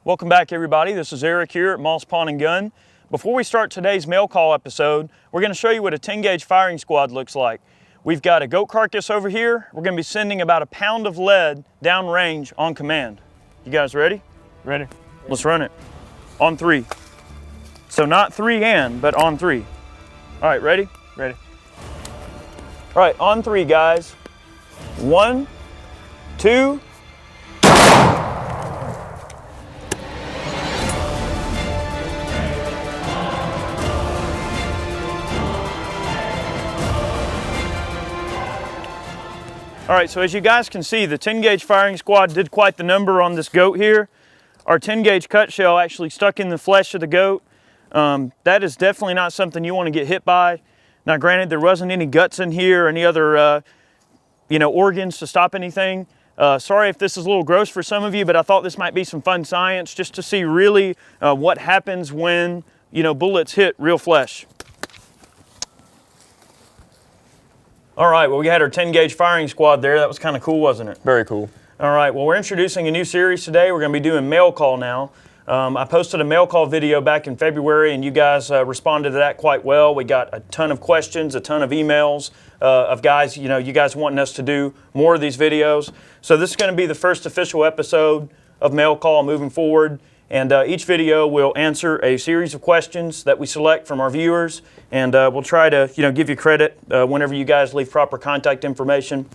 Welcome back, everybody. This is Eric here at Moss Pawn & Gun. Before we start today's mail call episode, we're going to show you what a 10-gauge firing squad looks like. We've got a goat carcass over here. We're going to be sending about a pound of lead downrange on command. You guys ready? Ready. Let's run it. On 3. So not 3 and, but on 3. All right, ready? Ready. All right, on 3, guys. 1, 2. All right, so as you guys can see, the 10-gauge firing squad did quite the number on this goat here. Our 10-gauge cut shell actually stuck in the flesh of the goat. That is definitely not something you want to get hit by. Now, granted, there wasn't any guts in here, or any other, organs to stop anything. Sorry if this is a little gross for some of you, but I thought this might be some fun science just to see really what happens when, bullets hit real flesh. All right, well, we had our 10-gauge firing squad there. That was kind of cool, wasn't it? Very cool. All right, well, we're introducing a new series today. We're going to be doing mail call now. I posted a mail call video back in February, and you guys responded to that quite well. We got a ton of questions, a ton of emails of guys, you guys wanting us to do more of these videos. So this is going to be the first official episode of mail call moving forward. And each video will answer a series of questions that we select from our viewers, and we'll try to, give you credit whenever you guys leave proper contact information.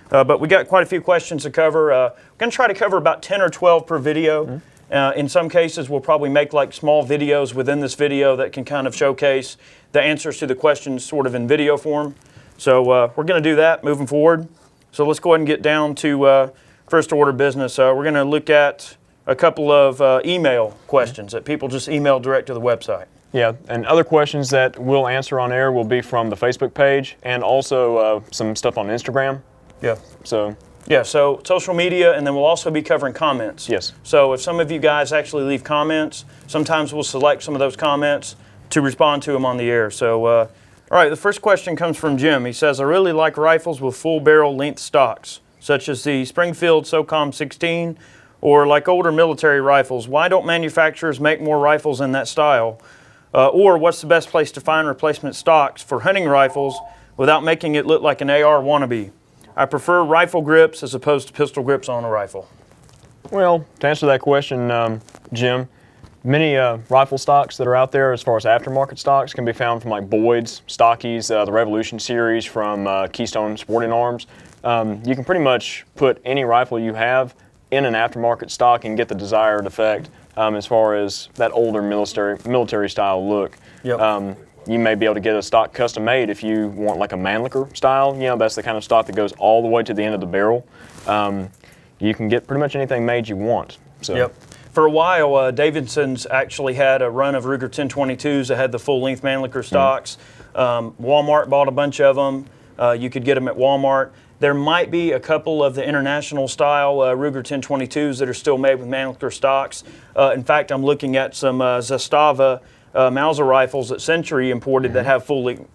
But we got quite a few questions to cover. We're going to try to cover about 10 or 12 per video. In some cases, we'll probably make like small videos within this video that can kind of showcase the answers to the questions sort of in video form. So we're going to do that moving forward. So let's go ahead and get down to first order business. We're going to look at a couple of email questions that people just email direct to the website. Yeah, and other questions that we'll answer on air will be from the Facebook page and also some stuff on Instagram. Yeah. So social media, and then we'll also be covering comments. Yes. So if some of you guys actually leave comments, sometimes we'll select some of those comments to respond to them on the air. So, all right, the first question comes from Jim. He says, I really like rifles with full barrel length stocks, such as the Springfield SOCOM 16, or like older military rifles. Why don't manufacturers make more rifles in that style? Or what's the best place to find replacement stocks for hunting rifles without making it look like an AR wannabe? I prefer rifle grips as opposed to pistol grips on a rifle. Well, to answer that question, Jim, many rifle stocks that are out there as far as aftermarket stocks can be found from like Boyd's, Stockies, the Revolution series from Keystone Sporting Arms. You can pretty much put any rifle you have in an aftermarket stock and get the desired effect as far as that older military style look. Yep. You may be able to get a stock custom made if you want like a Mannlicher style. That's the kind of stock that goes all the way to the end of the barrel. You can get pretty much anything made you want. So. Yep. For a while, Davidson's actually had a run of Ruger 1022s that had the full-length Mannlicher stocks. Walmart bought a bunch of them. You could get them at Walmart. There might be a couple of the international style Ruger 1022s that are still made with Mannlicher stocks. In fact, I'm looking at some Zastava Mauser rifles that Century imported that have full-length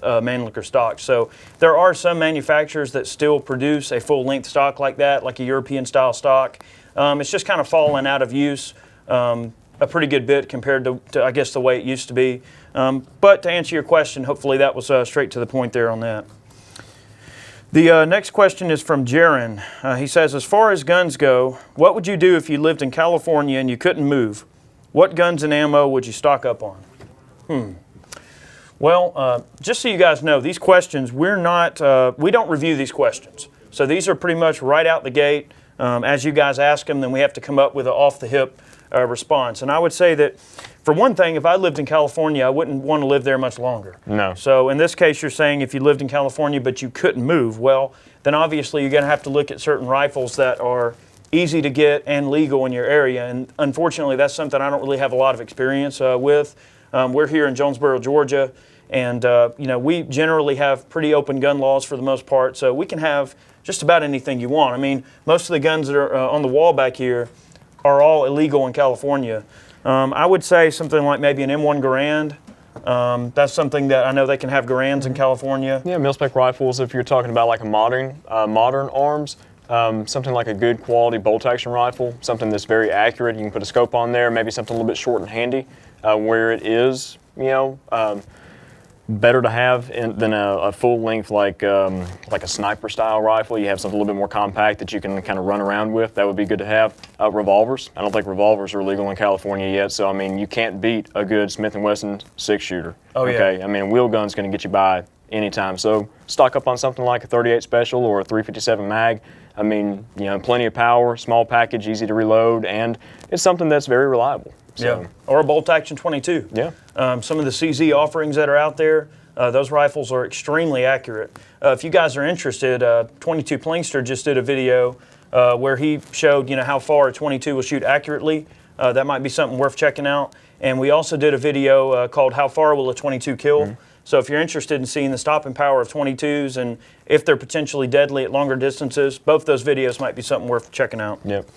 Mannlicher stocks. So there are some manufacturers that still produce a full-length stock like that, like a European-style stock. It's just kind of fallen out of use a pretty good bit compared to, I guess, the way it used to be. But to answer your question, hopefully that was straight to the point there on that. The next question is from Jaron. He says, as far as guns go, what would you do if you lived in California and you couldn't move? What guns and ammo would you stock up on? Well, just so you guys know, these questions, we don't review these questions. So these are pretty much right out the gate. As you guys ask them, then we have to come up with an off-the-hip response. And I would say that, for one thing, if I lived in California, I wouldn't want to live there much longer. No. So in this case, you're saying if you lived in California but you couldn't move, well, then obviously you're going to have to look at certain rifles that are easy to get and legal in your area. And unfortunately, that's something I don't really have a lot of experience with. We're here in Jonesboro, Georgia, and we generally have pretty open gun laws for the most part, so we can have just about anything you want. I mean, most of the guns that are on the wall back here are all illegal in California. I would say something like maybe an M1 Garand. That's something that I know they can have Garands in California. Yeah, mil-spec rifles, if you're talking about like a modern arms, something like a good quality bolt action rifle, something that's very accurate. You can put a scope on there, maybe something a little bit short and handy, where it is, better to have than a full length like a sniper style rifle. You have something a little bit more compact that you can kind of run around with. That would be good to have. Revolvers. I don't think revolvers are legal in California yet, so I mean you can't beat a good Smith & Wesson 6-shooter. Oh yeah. Okay. I mean a wheel gun's going to get you by anytime. So stock up on something like a 38 Special or a 357 mag. I mean, plenty of power, small package, easy to reload, and it's something that's very reliable. So. Yeah, or a bolt action 22. Yeah. Some of the CZ offerings that are out there, those rifles are extremely accurate. If you guys are interested, 22 Plingster just did a video where he showed how far a 22 will shoot accurately. That might be something worth checking out. And we also did a video called How Far Will a 22 Kill? Mm-hmm. So if you're interested in seeing the stopping power of 22s and if they're potentially deadly at longer distances, both those videos might be something worth checking out. Yep.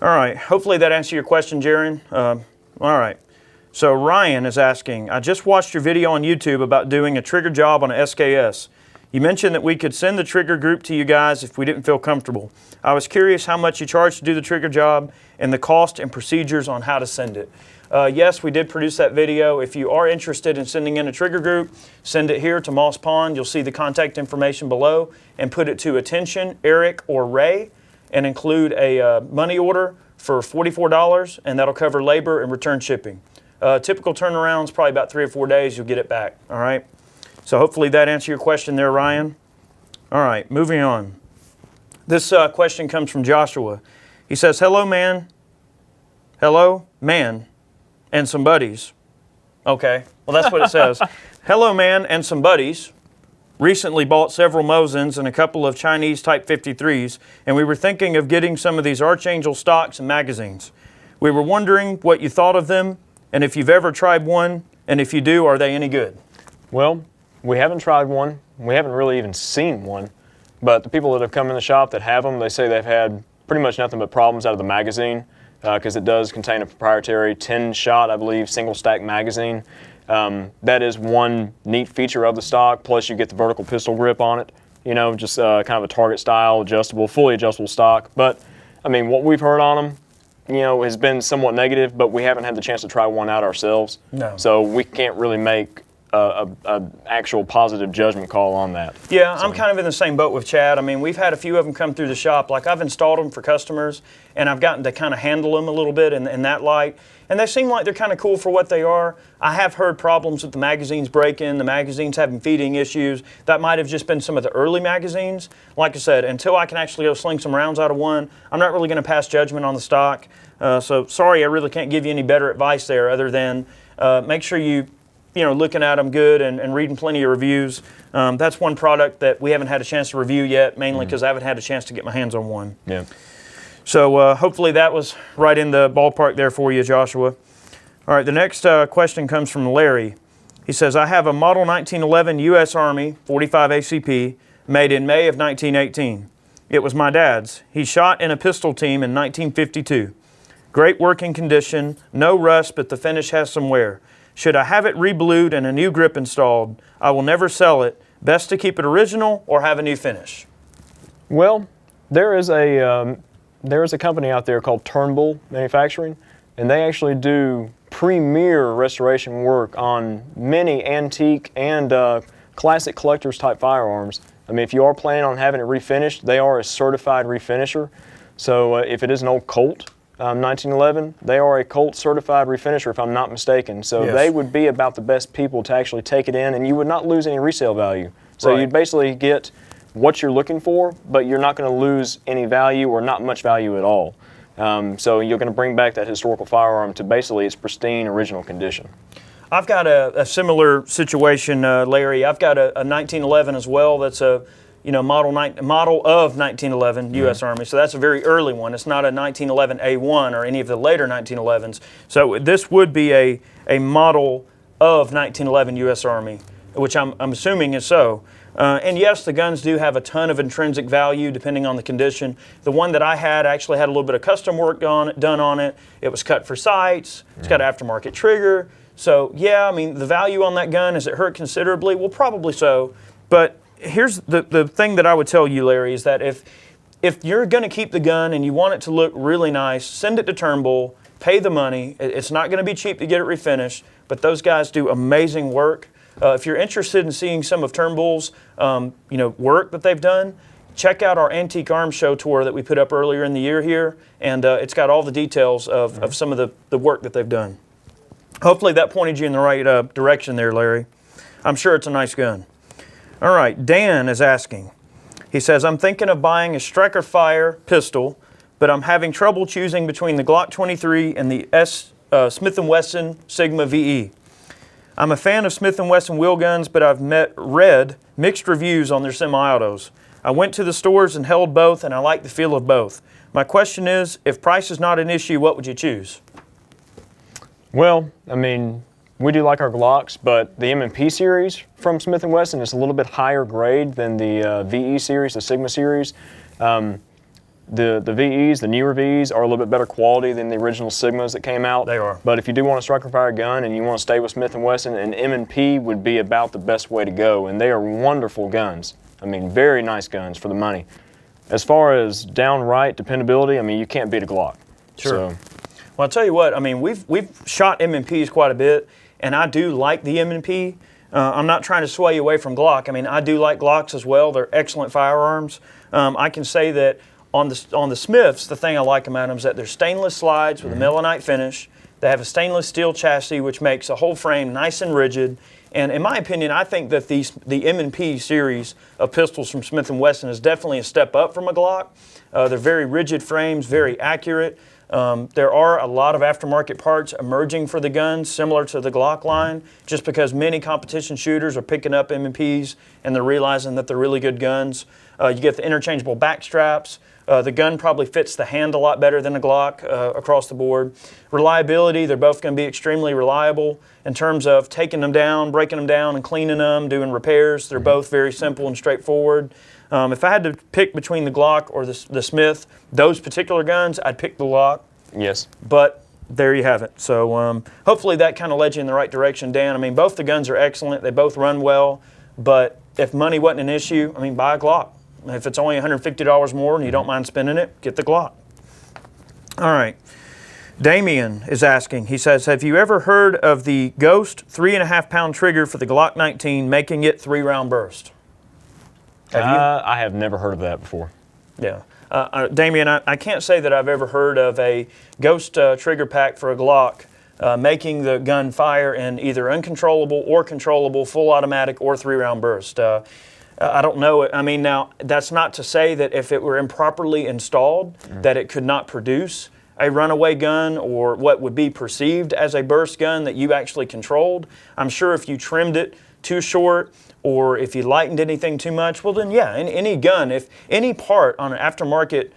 All right. Hopefully that answered your question, Jaron. All right. So Ryan is asking, I just watched your video on YouTube about doing a trigger job on an SKS. You mentioned that we could send the trigger group to you guys if we didn't feel comfortable. I was curious how much you charge to do the trigger job and the cost and procedures on how to send it. Yes, we did produce that video. If you are interested in sending in a trigger group, send it here to Moss Pond. You'll see the contact information below and put it to attention Eric or Ray and include a money order for $44 and that'll cover labor and return shipping. Typical turnaround is probably about 3 or 4 days. You'll get it back. All right. So hopefully that answered your question there, Ryan. All right, moving on. This question comes from Joshua. He says, hello, man, and some buddies. Okay, well, that's what it says. Hello, man, and some buddies. Recently bought several Mosins and a couple of Chinese Type 53s, and we were thinking of getting some of these Archangel stocks and magazines. We were wondering what you thought of them, and if you've ever tried one, and if you do, are they any good? Well, we haven't tried one. We haven't really even seen one. But the people that have come in the shop that have them, they say they've had pretty much nothing but problems out of the magazine because it does contain a proprietary 10-shot, I believe, single-stack magazine. That is one neat feature of the stock, plus you get the vertical pistol grip on it, just kind of a target style, adjustable, fully adjustable stock. But, I mean, what we've heard on them, has been somewhat negative, but we haven't had the chance to try one out ourselves. No. So we can't really make a actual positive judgment call on that. Yeah, so. I'm kind of in the same boat with Chad. I mean, we've had a few of them come through the shop. Like, I've installed them for customers, and I've gotten to kind of handle them a little bit in that light. And they seem like they're kind of cool for what they are. I have heard problems with the magazines breaking, the magazines having feeding issues. That might have just been some of the early magazines. Like I said, until I can actually go sling some rounds out of one, I'm not really going to pass judgment on the stock. So sorry, I really can't give you any better advice there other than make sure looking at them good and reading plenty of reviews. That's one product that we haven't had a chance to review yet, mainly because I haven't had a chance to get my hands on one. Yeah. So hopefully that was right in the ballpark there for you, Joshua. All right, the next question comes from Larry. He says, I have a Model 1911 U.S. Army 45 ACP made in May of 1918. It was my dad's. He shot in a pistol team in 1952. Great working condition, no rust, but the finish has some wear. Should I have it reblued and a new grip installed? I will never sell it. Best to keep it original or have a new finish? Well, there is a company out there called Turnbull Manufacturing, and they actually do premier restoration work on many antique and classic collector's type firearms. I mean, if you are planning on having it refinished, they are a certified refinisher. So if it is an old Colt, 1911, they are a Colt certified refinisher if I'm not mistaken. So yes. They would be about the best people to actually take it in, and you would not lose any resale value. So right. You'd basically get what you're looking for, but you're not going to lose any value or not much value at all. So you're going to bring back that historical firearm to basically its pristine original condition. I've got a similar situation, Larry. I've got a 1911 as well. That's a model of 1911 U.S. Army. So that's a very early one. It's not a 1911 A1 or any of the later 1911s. So this would be a model of 1911 U.S. Army, which I'm assuming is so. And yes, the guns do have a ton of intrinsic value depending on the condition. The one that I had actually had a little bit of custom work done on it. It was cut for sights. It's got an aftermarket trigger. So yeah, I mean, the value on that gun, has it hurt considerably? Well, probably so. But here's the thing that I would tell you, Larry, is that if you're going to keep the gun and you want it to look really nice, send it to Turnbull, pay the money. It's not going to be cheap to get it refinished, but those guys do amazing work. If you're interested in seeing some of Turnbull's work that they've done, check out our Antique Arms Show tour that we put up earlier in the year here, and it's got all the details of some of the work that they've done. Hopefully that pointed you in the right direction there, Larry. I'm sure it's a nice gun. All right, Dan is asking. He says, I'm thinking of buying a Striker Fire pistol, but I'm having trouble choosing between the Glock 23 and the Smith & Wesson Sigma VE. I'm a fan of Smith & Wesson wheel guns, but I've read mixed reviews on their semi-autos. I went to the stores and held both, and I like the feel of both. My question is, if price is not an issue, what would you choose? Well, I mean, we do like our Glocks, but the M&P series from Smith & Wesson is a little bit higher grade than the VE series, the Sigma series. The VEs, the newer VEs, are a little bit better quality than the original Sigmas that came out. They are. But if you do want a Striker Fire gun and you want to stay with Smith & Wesson, an M&P would be about the best way to go, and they are wonderful guns. I mean, very nice guns for the money. As far as downright dependability, I mean, you can't beat a Glock. Sure. So, well, I'll tell you what, I mean, we've shot M&Ps quite a bit, and I do like the M&P. I'm not trying to sway you away from Glock. I mean, I do like Glocks as well. They're excellent firearms. I can say that on the Smiths, the thing I like about them is that they're stainless slides with a melanite finish. They have a stainless steel chassis, which makes the whole frame nice and rigid. And in my opinion, I think that the M&P series of pistols from Smith & Wesson is definitely a step up from a Glock. They're very rigid frames, very accurate. There are a lot of aftermarket parts emerging for the guns, similar to the Glock line, just because many competition shooters are picking up M&Ps and they're realizing that they're really good guns. You get the interchangeable back straps. The gun probably fits the hand a lot better than a Glock across the board. Reliability, they're both going to be extremely reliable in terms of taking them down, breaking them down, and cleaning them, doing repairs. They're both very simple and straightforward. If I had to pick between the Glock or the Smith, those particular guns, I'd pick the Glock. yes. But there you have it. So hopefully that kind of led you in the right direction, Dan. I mean, both the guns are excellent. They both run well. But if money wasn't an issue, I mean, buy a Glock. If it's only $150 more and you don't mind spending it, get the Glock. All right. Damien is asking, he says, have you ever heard of the Ghost 3.5-pound trigger for the Glock 19 making it 3-round burst? Have you? I have never heard of that before. Yeah. Damien, I can't say that I've ever heard of a Ghost trigger pack for a Glock making the gun fire in either uncontrollable or controllable, full automatic or 3-round burst. I don't know. I mean, now, that's not to say that if it were improperly installed, that it could not produce a runaway gun or what would be perceived as a burst gun that you actually controlled. I'm sure if you trimmed it too short or if you lightened anything too much, well then, yeah, any gun, if any part on an aftermarket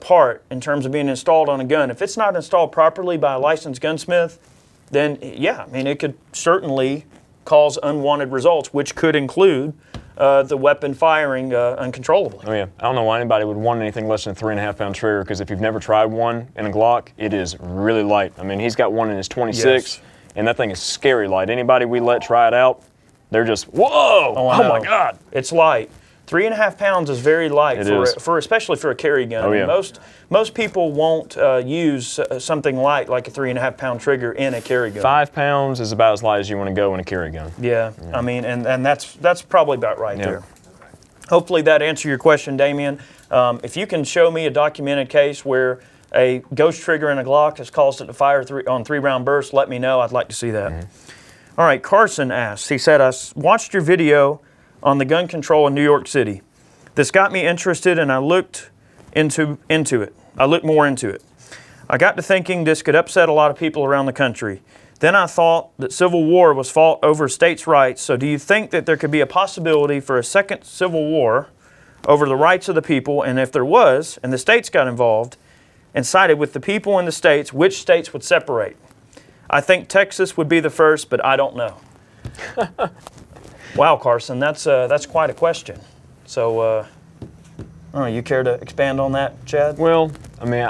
part in terms of being installed on a gun, if it's not installed properly by a licensed gunsmith, then, yeah, I mean, it could certainly cause unwanted results, which could include the weapon firing uncontrollably. Oh yeah, I don't know why anybody would want anything less than a 3.5-pound trigger, because if you've never tried one in a Glock, it is really light. I mean, he's got one in his 26, Yes. and that thing is scary light. Anybody we let try it out, they're just, whoa, Oh, my God. It's light. 3.5 pounds is very light especially for a carry gun. Oh, I mean, yeah. most people won't use something light like a 3.5-pound trigger in a carry gun. 5 pounds is about as light as you want to go in a carry gun. Yeah. I mean, and that's probably about right Yeah. there. Hopefully that answered your question, Damien. If you can show me a documented case where a Ghost trigger in a Glock has caused it to fire on 3-round bursts, let me know. I'd like to see that. All right, Carson asks, he said, I watched your video on the gun control in New York City. This got me interested and I looked into it. I looked more into it. I got to thinking this could upset a lot of people around the country. Then I thought that civil war was fought over states' rights, so do you think that there could be a possibility for a second civil war over the rights of the people, and if there was, and the states got involved and sided with the people in the states, which states would separate? I think Texas would be the first, but I don't know. Wow, Carson, that's quite a question. So, you care to expand on that, Chad? Well, I mean,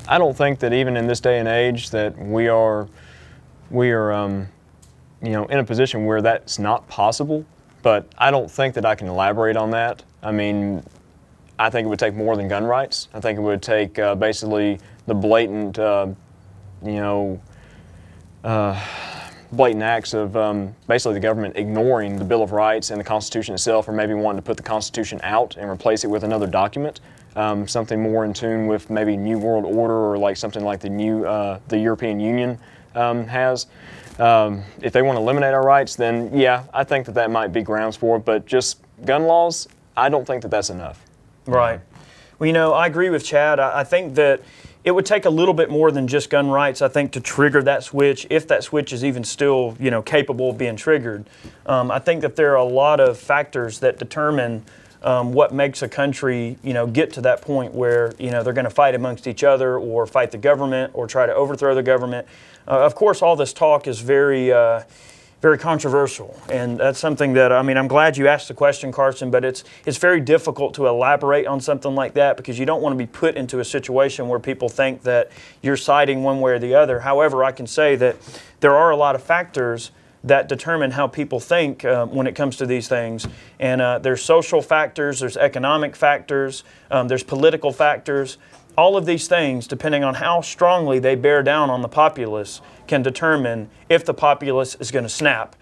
I don't think that even in this day and age that we are in a position where that's not possible. But I don't think that I can elaborate on that. I mean, I think it would take more than gun rights. I think it would take basically the blatant, blatant acts of basically the government ignoring the Bill of Rights and the Constitution itself, or maybe wanting to put the Constitution out and replace it with another document, something more in tune with maybe New World Order, or like something like the European Union has. If they want to eliminate our rights, then yeah, I think that might be grounds for it. But just gun laws, I don't think that that's enough. Right. Well, I agree with Chad. I think that it would take a little bit more than just gun rights, I think, to trigger that switch, if that switch is even still, capable of being triggered. I think that there are a lot of factors that determine what makes a country, get to that point where, they're going to fight amongst each other, or fight the government, or try to overthrow the government. Of course, all this talk is very controversial, and that's something that, I'm glad you asked the question, Carson, but it's very difficult to elaborate on something like that, because you don't want to be put into a situation where people think that you're siding one way or the other. However, I can say that there are a lot of factors that determine how people think when it comes to these things. And there's social factors, there's economic factors, there's political factors. All of these things, depending on how strongly they bear down on the populace, can determine if the populace is going to snap.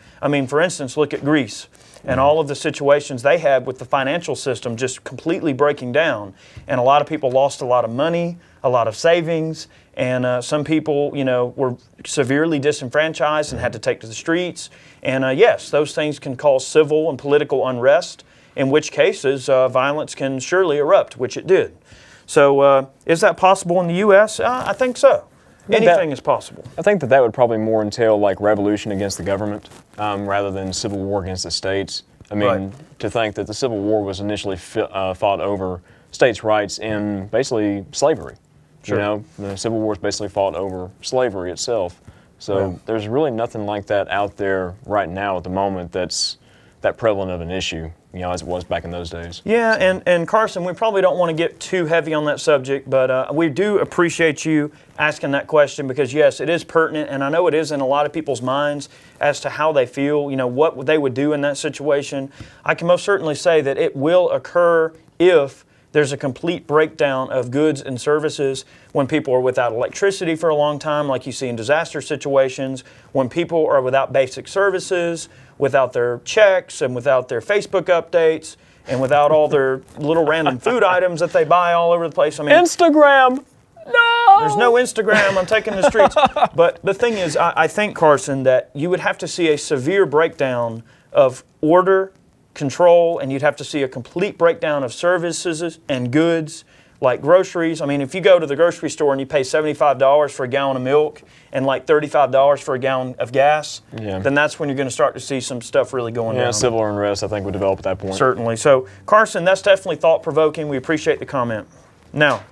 For instance, look at Greece and all of the situations they had with the financial system just completely breaking down. And a lot of people lost a lot of money, a lot of savings, and some people, were severely disenfranchised and had to take to the streets. And yes, those things can cause civil and political unrest, in which cases violence can surely erupt, which it did. So is that possible in the U.S.? I think so. Anything is possible. I think that would probably more entail like revolution against the government rather than civil war against the states. Right. To think that the Civil War was initially fought over states' rights in basically slavery. Sure. The Civil War is basically fought over slavery itself. So there's really nothing like that out there right now at the moment that's that prevalent of an issue, as it was back in those days. Yeah, and Carson, we probably don't want to get too heavy on that subject, but we do appreciate you asking that question, because yes, it is pertinent, and I know it is in a lot of people's minds as to how they feel, what they would do in that situation. I can most certainly say that it will occur if there's a complete breakdown of goods and services, when people are without electricity for a long time, like you see in disaster situations, when people are without basic services, without their checks, and without their Facebook updates, and without all their little random food items that they buy all over the place. Instagram! No! There's no Instagram. I'm taking the streets. But the thing is, I think, Carson, that you would have to see a severe breakdown of order, control, and you'd have to see a complete breakdown of services and goods, like groceries. If you go to the grocery store and you pay $75 for a gallon of milk and like $35 for a gallon of gas, then that's when you're going to start to see some stuff really going down. Yeah, civil unrest, I think, would develop at that point. Certainly. So, Carson, that's definitely thought-provoking. We appreciate the comment. Now,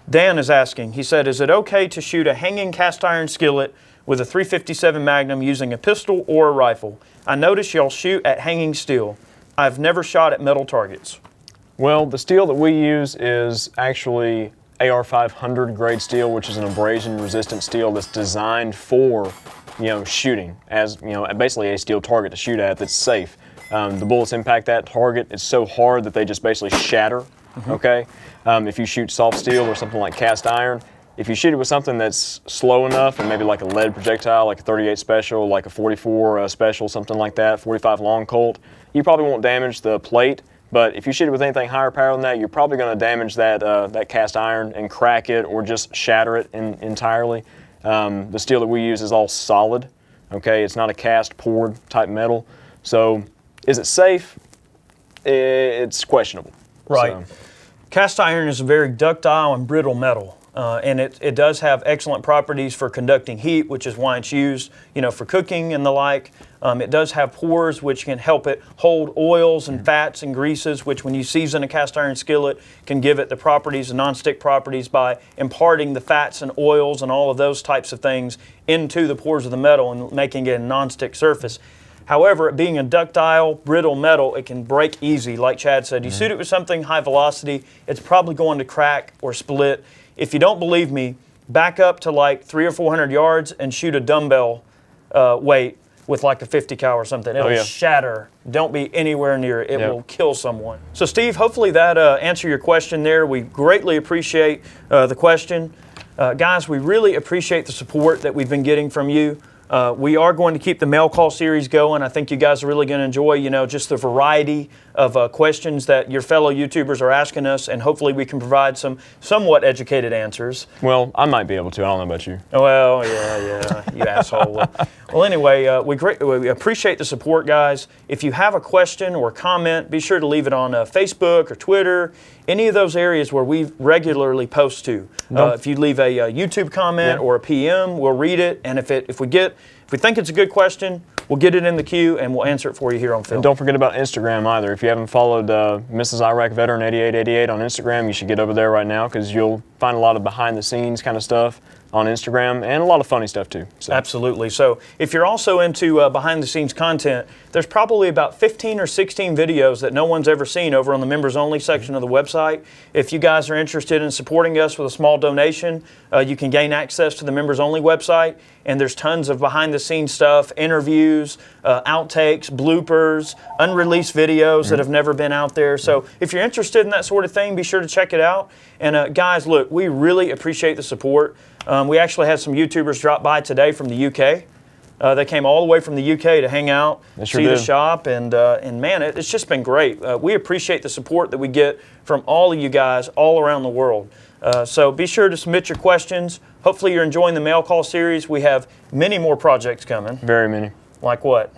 Dan is asking, he said, is it okay to shoot a hanging cast iron skillet with a .357 Magnum using a pistol or a rifle? I notice y'all shoot at hanging steel. I've never shot at metal targets. Well, the steel that we use is actually AR-500 grade steel, which is an abrasion-resistant steel that's designed for, shooting as, basically a steel target to shoot at that's safe. The bullets impact that target. It's so hard that they just basically shatter. Okay. If you shoot soft steel or something like cast iron, if you shoot it with something that's slow enough, and maybe like a lead projectile, like a 38 special, like a 44 special, something like that, 45 long Colt, you probably won't damage the plate. But if you shoot it with anything higher power than that, you're probably going to damage that cast iron and crack it, or just shatter it entirely. The steel that we use is all solid. Okay, it's not a cast poured type metal. So, is it safe? It's questionable. Right. So. Cast iron is a very ductile and brittle metal. And it does have excellent properties for conducting heat, which is why it's used, for cooking and the like. It does have pores, which can help it hold oils and fats and greases, which when you season a cast iron skillet can give it the properties, the non-stick properties, by imparting the fats and oils and all of those types of things into the pores of the metal and making it a non-stick surface. However, it being a ductile, brittle metal, it can break easy, like Chad said. You shoot it with something high velocity, it's probably going to crack or split. If you don't believe me, back up to like 300 or 400 yards and shoot a dumbbell weight with like a 50 cal or something. It'll shatter. Don't be anywhere near it. It will kill someone. So Steve, hopefully that answered your question there. We greatly appreciate the question. Guys, we really appreciate the support that we've been getting from you. We are going to keep the mail call series going. I think you guys are really going to enjoy, just the variety of questions that your fellow YouTubers are asking us, and hopefully we can provide some somewhat educated answers. Well, I might be able to. I don't know about you. Well, yeah, you asshole. Well, anyway, we appreciate the support, guys. If you have a question or comment, be sure to leave it on Facebook or Twitter, any of those areas where we regularly post to. If you leave a YouTube comment or a PM, we'll read it, and if we think it's a good question, we'll get it in the queue and we'll answer it for you here on film. And don't forget about Instagram either. If you haven't followed Mrs. Iraq Veteran 8888 on Instagram, you should get over there right now, because you'll find a lot of behind the scenes kind of stuff on Instagram, and a lot of funny stuff too. So. Absolutely. So if you're also into behind the scenes content, there's probably about 15 or 16 videos that no one's ever seen over on the members only section of the website. If you guys are interested in supporting us with a small donation, you can gain access to the members only website, and there's tons of behind the scenes stuff, interviews, outtakes, bloopers, unreleased videos that have never been out there. So if you're interested in that sort of thing, be sure to check it out. And guys, look, we really appreciate the support. We actually had some YouTubers drop by today from the UK. They came all the way from the UK to hang out, see the shop, and man, it's just been great. We appreciate the support that we get from all of you guys all around the world. So be sure to submit your questions. Hopefully you're enjoying the mail call series. We have many more projects coming. Very many. Like what?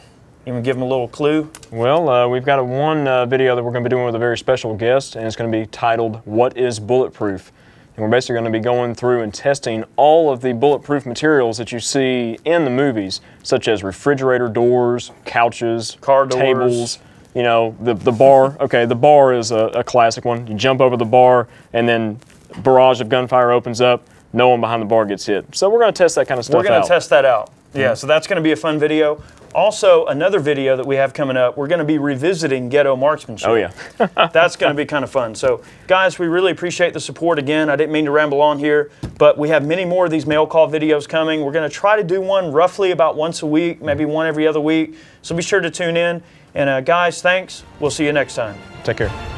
You want to give them a little clue? Well, we've got one video that we're going to be doing with a very special guest, and it's going to be titled, "What is Bulletproof?" And we're basically going to be going through and testing all of the bulletproof materials that you see in the movies, such as refrigerator doors, couches, car doors, tables, the bar. Okay, the bar is a classic one. You jump over the bar, and then a barrage of gunfire opens up. No one behind the bar gets hit. So we're going to test that kind of stuff out. We're going to test that out. Yeah, so that's going to be a fun video. Also, another video that we have coming up, we're going to be revisiting ghetto marksmanship. Oh, yeah. That's going to be kind of fun. So, guys, we really appreciate the support again. I didn't mean to ramble on here, but we have many more of these mail call videos coming. We're going to try to do one roughly about once a week, maybe one every other week. So be sure to tune in. And, guys, thanks. We'll see you next time. Take care.